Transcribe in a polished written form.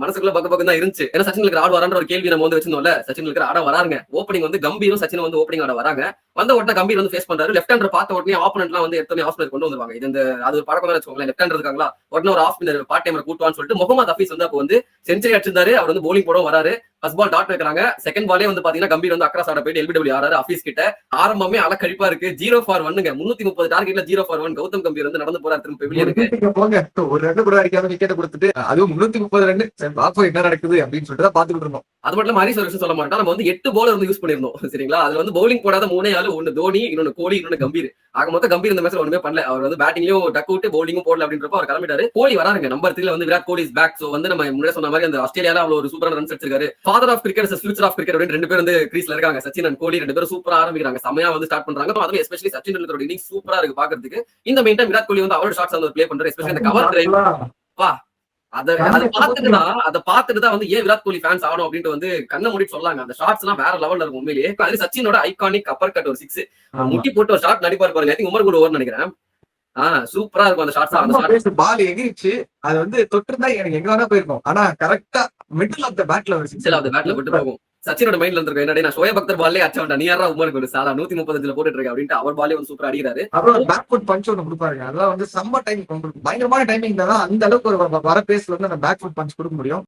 மனசுக்குள்ள பக்கம் தான் இருந்துச்சு. ஏன்னா சச்சின் ஆட வரான்ற ஒரு கேள்வி நம்ம வந்து வச்சிருந்தோம்ல. சச்சின் ஆட வராங்க. ஓப்பனிங் வந்து கம்பீரும் சச்சின் வந்து ஓப்பனிங் ஆட வராங்க. வந்த உடனே கம்பீர் வந்து ஃபேஸ் பண்றாரு. லெஃப்ட் ஹேண்டர் பார்த்த உடனே ஆப்போனன்ட்லாம் வந்து எடுத்தோனே ஆஃப் ஸ்பின்னர் கொண்டு வந்துருவாங்க. இது அது ஒரு பழக்கம் தான் வச்சுக்கோங்களேன். லெஃப்ட் ஹேண்டர் இருக்காங்களா, உடனே ஒரு ஆஃப் ஸ்பின்னர் பார்ட் டைமர் கூட்டுவான்னு சொல்லிட்டு முகமது ஹபீஸ் வந்து அப்போ வந்து செஞ்சுரி அடிச்சிருந்தாரு. அவர் வந்து போலிங் போட வராரு. ஃபர்ஸ்ட் பால் டாட் வைக்கிறாங்க. செகண்ட் பாலே வந்து பாத்தீங்கன்னா கம்பீர் வந்து அக்ராஸ் ஆட போயிட்டு எல்பிடபிள்யூ ஆறாரு ஹபீஸ் கிட்ட. ஆரம்பமே அலக்கழிப்பா இருக்கு. 0 ஃபார் 1ங்க. 330 டார்கெட்ல 0 ஃபார் 1. கௌதம் கம்பீர் வந்து நடந்து போறாரு திரும்ப பெவிலியனுக்கு. போங்க ஒரு ரன் கூட அடிக்காம விக்கெட் கொடுத்துட்டு அதுவும் 330 ரன். பாப்போம் என்ன நடக்குது அப்படின்னு சொல்லிட்டு தான் பாத்துக்கிட்டு இருந்தோம். அது மட்டும் இல்லாம ஹரிஸ் ஒரு விஷயம் சொல்ல மாட்டோம். நம்ம வந்து 8 பவுலர் வந்து யூஸ் பண்ணிருந்தோம். சரிங்களா? அதுல வந்து பவுலிங் போடாத 3 ஆளு, ஒன்னு தோனி, இன்னொன்னு கோலி, இன்னொன்னு கம்பீர். ஆக மொத்தம் கம்பீர் இந்த மேட்ச்ல ஒண்ணுமே பண்ணல. அவர் வந்து பேட்டிங்லயும் டக் அவுட், பவுலிங்கும் போடல அப்படின்றப்ப அவர் கிளம்பிட்டாரு. கோலி வராருங்க. நம்பர் 3ல வந்து Virat Kohli is back. So வந்து நம்ம முன்னாடி சொன்ன மாதிரி அந்த ஆஸ்திரேலியால அவ்வளவு ஒரு சூப்பரான ரன்ஸ் அடிச்சிருக்காரு. Father of cricket is future of cricket அப்படின்னு 2 பேர் வந்து கிரீஸ்ல இருக்காங்க. சச்சின் அண்ட் கோலி 2 பேரும் சூப்பரா ஆரம்பிக்கிறாங்க. செமையா வந்து ஸ்டார்ட் பண்றாங்க. அதுவும் எஸ்பெஷலி சச்சின் டெண்டுல்கரோட இன்னிங்ஸ் சூப்பரா இருக்கு பாக்குறதுக்கு. இந்த மெயின் டைம் விராட் கோலி வந்து அவரோட ஷாட்ஸ் வந்து ப்ளே பண்றாரு. எஸ்பெஷலி அந்த கவர் டிரைவ். வா அத பாத்துட்டு தான் வந்து ஏன் விராட் கோலி ஃபேன்ஸ் ஆகணும் அப்படின்ட்டு வந்து கண்ண மூடி சொல்லாங்க. அந்த ஷாட்ஸ் எல்லாம் வேற லெவல்ல இருக்கும் உண்மையிலேயே. அது சச்சினோட ஐகானிக் அப்பர் கட் ஒரு 6 முட்டி போட்டு ஒரு ஷாட் நடிப்பாரு பாருங்க. ஐ திங்க் உமர் கூட ஓவர் நினைக்கிறேன். சூப்பரா இருக்கும் அந்த ஷாட்ஸ். அந்த ஷாட் பால் எகிரிச்சு அது வந்து தொட்டிருந்தா எனக்கு எங்க வேணா போயிருக்கும். ஆனா கரெக்டா மிடில் ஆஃப் த பேட்ல ஒரு 6 ஆஃப் த பேட்ல விட்டு போகும். சச்சினோட மைண்ட்ல இருந்திருக்கும் என்னடா நான் ஷோயப் அக்தர் பால்லே அடிச்சவன்டா, நீ யாரா உமருக்கு ஒரு சாலா 135ல போட்டுட்டு இருக்க அப்படின்ட்டு அவர் பாலே வந்து சூப்பரா அடிக்கிறாரு. அப்புறம் பேக் ஃபுட் பஞ்ச் ஒன்று கொடுப்பாருங்க. அதெல்லாம் வந்து செம்ம டைம் பயங்கரமான டைமிங் தான். அந்த அளவுக்கு ஒரு வர பேஸ்ல வந்து அந்த பேக் ஃபுட் பஞ்ச் கொடுக்க முடியும்.